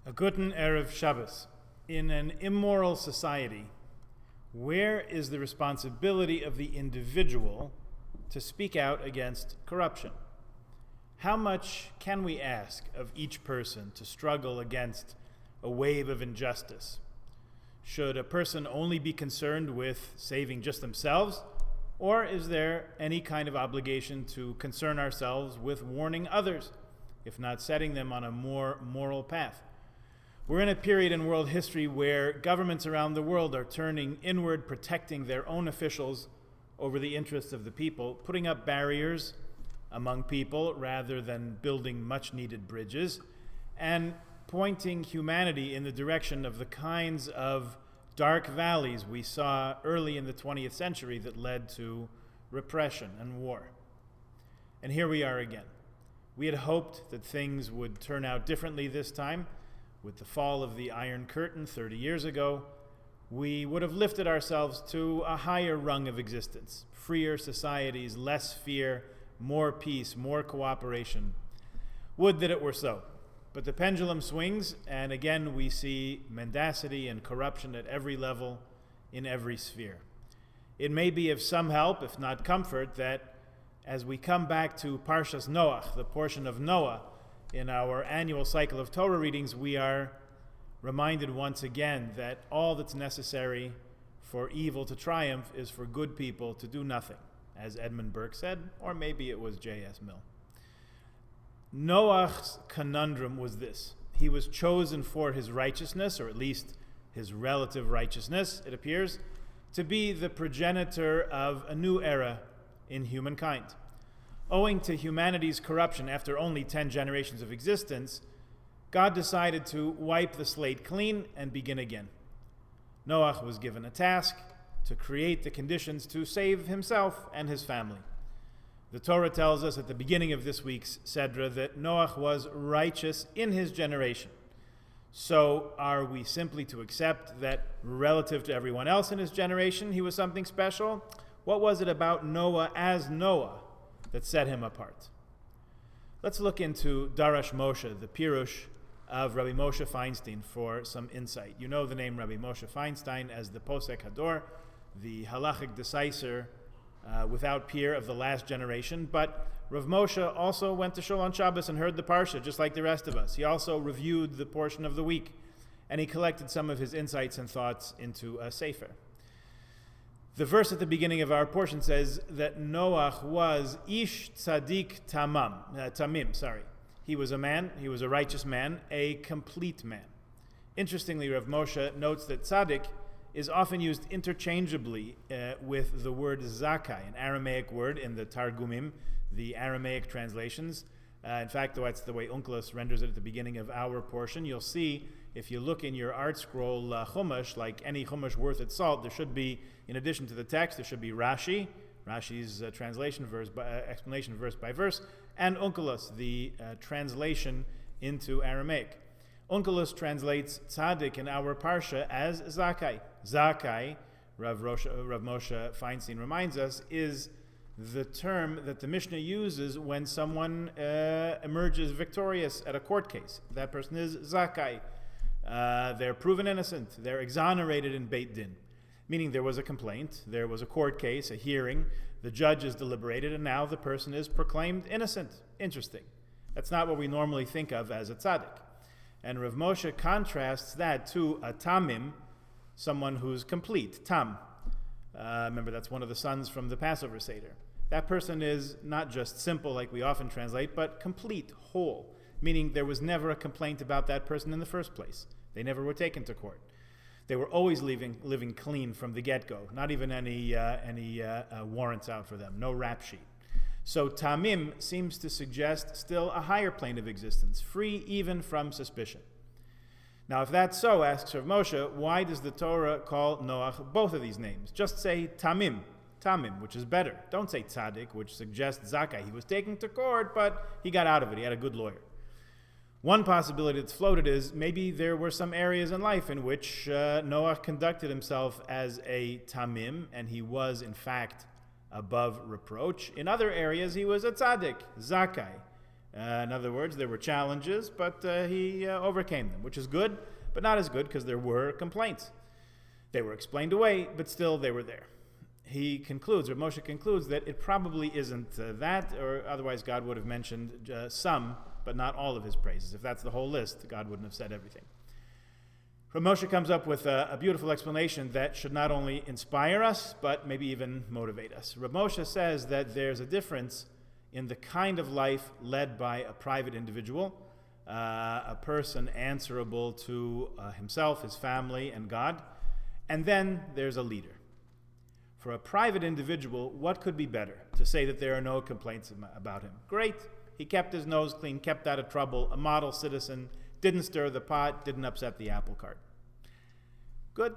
A guten Erev Shabbos. In an immoral society, where is the responsibility of the individual to speak out against corruption? How much can we ask of each person to struggle against a wave of injustice? Should a person only be concerned with saving just themselves, or is there any kind of obligation to concern ourselves with warning others, if not setting them on a more moral path? We're in a period in world history where governments around the world are turning inward, protecting their own officials over the interests of the people, putting up barriers among people rather than building much-needed bridges, and pointing humanity in the direction of the kinds of dark valleys we saw early in the 20th century that led to repression and war. And here we are again. We had hoped that things would turn out differently this time. With the fall of the Iron Curtain 30 years ago, we would have lifted ourselves to a higher rung of existence. Freer societies, less fear, more peace, more cooperation. Would that it were so. But the pendulum swings, and again we see mendacity and corruption at every level, in every sphere. It may be of some help, if not comfort, that as we come back to Parshas Noach, the portion of Noah, in our annual cycle of Torah readings, we are reminded once again that all that's necessary for evil to triumph is for good people to do nothing, as Edmund Burke said, or maybe it was J.S. Mill. Noach's conundrum was this. He was chosen for his righteousness, or at least his relative righteousness, it appears, to be the progenitor of a new era in humankind. Owing to humanity's corruption after only 10 generations of existence, God decided to wipe the slate clean and begin again. Noach was given a task to create the conditions to save himself and his family. The Torah tells us at the beginning of this week's Sedra that Noach was righteous in his generation. So are we simply to accept that relative to everyone else in his generation, he was something special? What was it about Noah as Noah that set him apart? Let's look into Darash Moshe, the Pirush of Rabbi Moshe Feinstein, for some insight. You know the name Rabbi Moshe Feinstein as the Posek Hador, the halachic decisor without peer of the last generation, but Rav Moshe also went to Shul on Shabbos and heard the Parsha, just like the rest of us. He also reviewed the portion of the week, and he collected some of his insights and thoughts into a sefer. The verse at the beginning of our portion says that Noach was Ish Tzadik Tamim. He was a man, he was a righteous man, a complete man. Interestingly, Rav Moshe notes that Tzadik is often used interchangeably with the word Zakai, an Aramaic word in the Targumim, the Aramaic translations. In fact, that's the way Onkelos renders it at the beginning of our portion. You'll see, if you look in your art scroll Chumash, like any Chumash worth its salt, there should be, in addition to the text, there should be Rashi's translation, explanation verse by verse, and Onkelos, the translation into Aramaic. Onkelos translates tzaddik in our parsha as Zakai. Zakai, Rav Moshe Feinstein reminds us, is the term that the Mishnah uses when someone emerges victorious at a court case. That person is Zakai. They're proven innocent. They're exonerated in Beit Din. Meaning there was a complaint, there was a court case, a hearing, the judge is deliberated, and now the person is proclaimed innocent. Interesting. That's not what we normally think of as a tzaddik. And Rav Moshe contrasts that to a tamim, someone who's complete, tam. Remember, that's one of the sons from the Passover Seder. That person is not just simple like we often translate, but complete, whole, meaning there was never a complaint about that person in the first place. They never were taken to court. They were always living clean from the get-go, not even any warrants out for them, no rap sheet. So tamim seems to suggest still a higher plane of existence, free even from suspicion. Now, if that's so, asks Rav Moshe, why does the Torah call Noach both of these names? Just say tamim, which is better. Don't say tzaddik, which suggests Zakai. He was taken to court, but he got out of it. He had a good lawyer. One possibility that's floated is maybe there were some areas in life in which Noach conducted himself as a tamim, and he was, in fact, above reproach. In other areas, he was a tzaddik, Zakai, In other words, there were challenges, but he overcame them, which is good, but not as good because there were complaints. They were explained away, but still they were there. Moshe concludes that it probably isn't that, or otherwise God would have mentioned some, but not all of his praises. If that's the whole list, God wouldn't have said everything. Moshe comes up with a beautiful explanation that should not only inspire us, but maybe even motivate us. Moshe says that there's a difference in the kind of life led by a private individual, a person answerable to himself, his family, and God, and then there's a leader. For a private individual, what could be better? To say that there are no complaints about him. Great. He kept his nose clean, kept out of trouble, a model citizen, didn't stir the pot, didn't upset the apple cart. Good.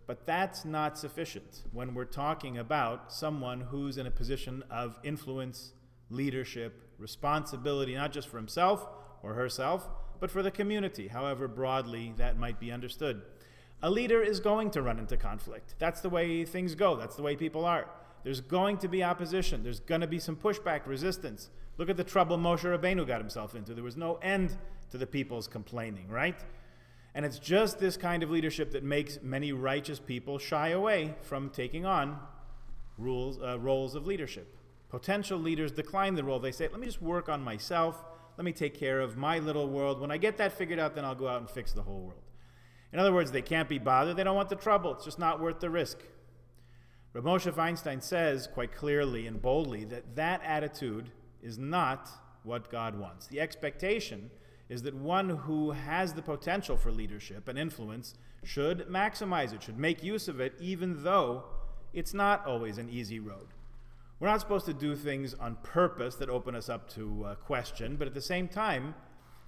But that's not sufficient when we're talking about someone who's in a position of influence, leadership, responsibility, not just for himself or herself, but for the community, however broadly that might be understood. A leader is going to run into conflict. That's the way things go. That's the way people are. There's going to be opposition. There's going to be some pushback, resistance. Look at the trouble Moshe Rabbeinu got himself into. There was no end to the people's complaining, right? And it's just this kind of leadership that makes many righteous people shy away from taking on roles of leadership. Potential leaders decline the role. They say, let me just work on myself. Let me take care of my little world. When I get that figured out, then I'll go out and fix the whole world. In other words, they can't be bothered. They don't want the trouble. It's just not worth the risk. Rav Moshe Feinstein says quite clearly and boldly that attitude is not what God wants. The expectation is that one who has the potential for leadership and influence should maximize it, should make use of it, even though it's not always an easy road. We're not supposed to do things on purpose that open us up to question, but at the same time,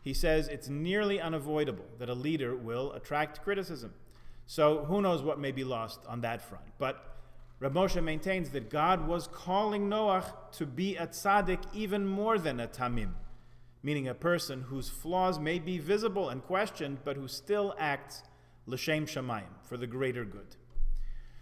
he says it's nearly unavoidable that a leader will attract criticism. So who knows what may be lost on that front. But Rav Moshe maintains that God was calling Noach to be a tzaddik even more than a tamim, meaning a person whose flaws may be visible and questioned, but who still acts l'shem shamayim, for the greater good.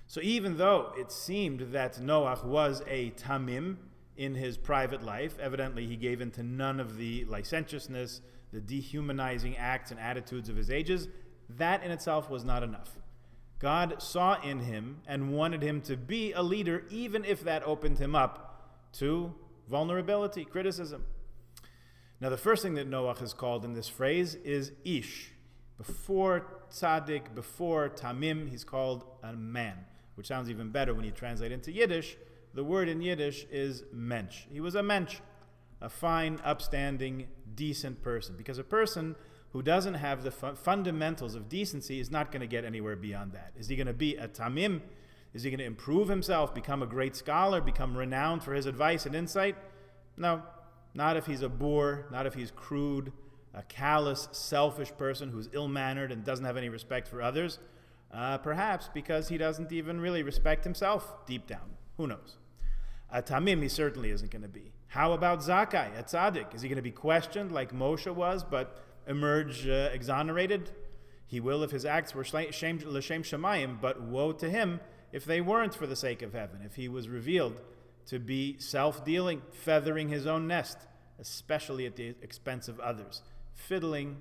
So even though it seemed that Noach was a tamim in his private life, evidently he gave in to none of the licentiousness, the dehumanizing acts and attitudes of his ages, that in itself was not enough. God saw in him and wanted him to be a leader, even if that opened him up to vulnerability, criticism. Now, the first thing that Noach is called in this phrase is ish. Before tzaddik, before tamim, he's called a man, which sounds even better when you translate into Yiddish. The word in Yiddish is mensch. He was a mensch, a fine, upstanding, decent person. Because a person who doesn't have the fundamentals of decency is not going to get anywhere beyond that. Is he going to be a tamim? Is he going to improve himself, become a great scholar, become renowned for his advice and insight? No, not if he's a boor, not if he's crude, a callous, selfish person who's ill-mannered and doesn't have any respect for others. Perhaps because he doesn't even really respect himself deep down. Who knows? A tamim he certainly isn't going to be. How about Zakkai, a tzaddik? Is he going to be questioned like Moshe was, but emerge exonerated? He will if his acts were l'shem shamayim, but woe to him if they weren't for the sake of heaven, if he was revealed to be self-dealing, feathering his own nest, especially at the expense of others, fiddling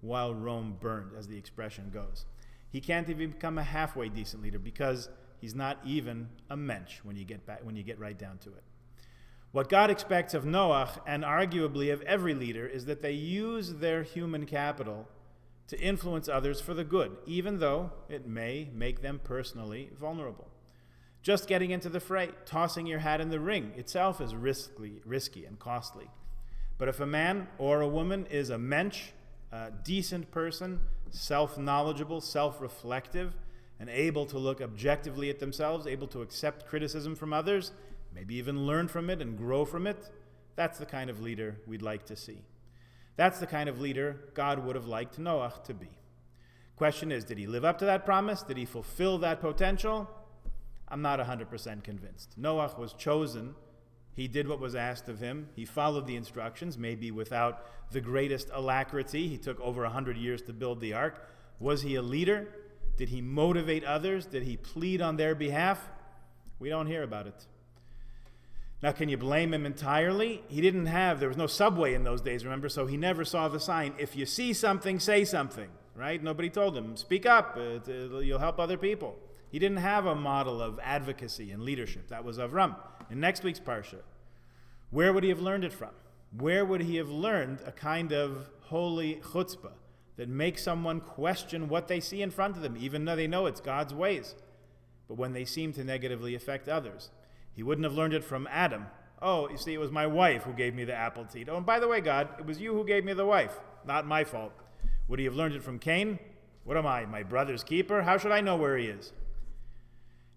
while Rome burned, as the expression goes. He can't even become a halfway decent leader because he's not even a mensch when you get right down to it. What God expects of Noach, and arguably of every leader, is that they use their human capital to influence others for the good, even though it may make them personally vulnerable. Just getting into the fray, tossing your hat in the ring itself is risky and costly. But if a man or a woman is a mensch, a decent person, self-knowledgeable, self-reflective, and able to look objectively at themselves, able to accept criticism from others, maybe even learn from it and grow from it, that's the kind of leader we'd like to see. That's the kind of leader God would have liked Noach to be. Question is, did he live up to that promise? Did he fulfill that potential? I'm not 100% convinced. Noach was chosen. He did what was asked of him. He followed the instructions, maybe without the greatest alacrity. He took over 100 years to build the ark. Was he a leader? Did he motivate others? Did he plead on their behalf? We don't hear about it. Now, can you blame him entirely? There was no subway in those days, remember? So he never saw the sign, if you see something, say something, right? Nobody told him, speak up, you'll help other people. He didn't have a model of advocacy and leadership. That was Avram. In next week's Parsha, where would he have learned it from? Where would he have learned a kind of holy chutzpah that makes someone question what they see in front of them, even though they know it's God's ways, but when they seem to negatively affect others? He wouldn't have learned it from Adam. Oh, you see, it was my wife who gave me the apple to eat. Oh, and by the way, God, it was you who gave me the wife. Not my fault. Would he have learned it from Cain? What am I, my brother's keeper? How should I know where he is?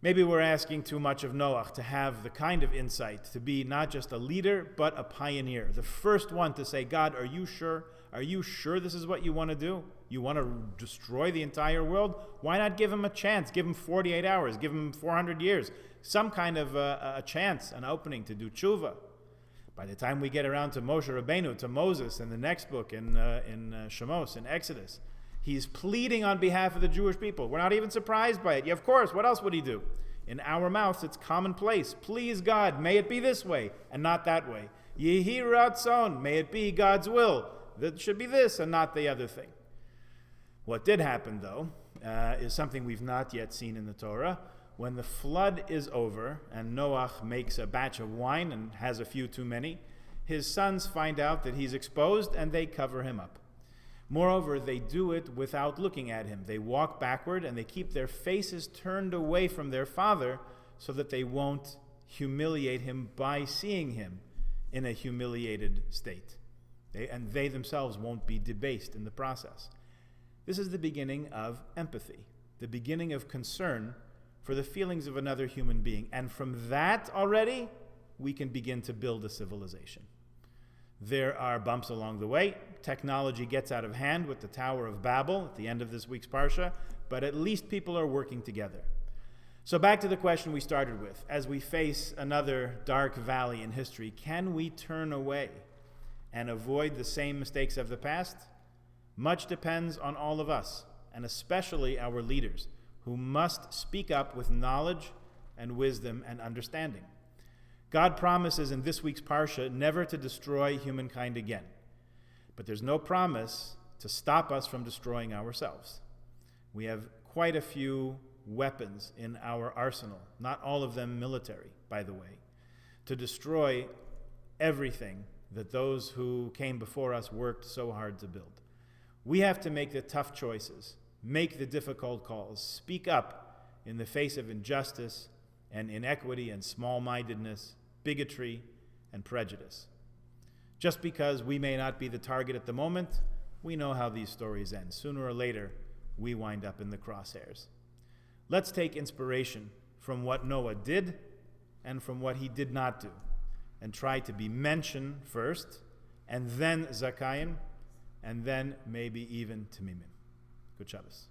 Maybe we're asking too much of Noach to have the kind of insight, to be not just a leader, but a pioneer. The first one to say, God, are you sure? Are you sure this is what you want to do? You want to destroy the entire world? Why not give him a chance? Give him 48 hours. Give him 400 years. Some kind of a chance, an opening to do tshuva. By the time we get around to Moshe Rabbeinu, to Moses, in the next book, in Shemos, in Exodus, he's pleading on behalf of the Jewish people. We're not even surprised by it. Yeah, of course, what else would he do? In our mouths, it's commonplace. Please, God, may it be this way and not that way. Yehi ratzon, may it be God's will. That should be this and not the other thing. What did happen, though, is something we've not yet seen in the Torah. When the flood is over and Noach makes a batch of wine and has a few too many, his sons find out that he's exposed and they cover him up. Moreover, they do it without looking at him. They walk backward and they keep their faces turned away from their father so that they won't humiliate him by seeing him in a humiliated state. They themselves won't be debased in the process. This is the beginning of empathy, the beginning of concern for the feelings of another human being. And from that already, we can begin to build a civilization. There are bumps along the way. Technology gets out of hand with the Tower of Babel at the end of this week's Parsha, but at least people are working together. So back to the question we started with. As we face another dark valley in history, can we turn away and avoid the same mistakes of the past? Much depends on all of us, and especially our leaders, who must speak up with knowledge and wisdom and understanding. God promises in this week's Parsha never to destroy humankind again. But there's no promise to stop us from destroying ourselves. We have quite a few weapons in our arsenal, not all of them military, by the way, to destroy everything that those who came before us worked so hard to build. We have to make the tough choices, make the difficult calls, speak up in the face of injustice and inequity and small-mindedness, bigotry and prejudice. Just because we may not be the target at the moment, we know how these stories end. Sooner or later, we wind up in the crosshairs. Let's take inspiration from what Noah did and from what he did not do, and try to be mention first, and then Zakayim, and then maybe even Tamimim. Good Shabbos.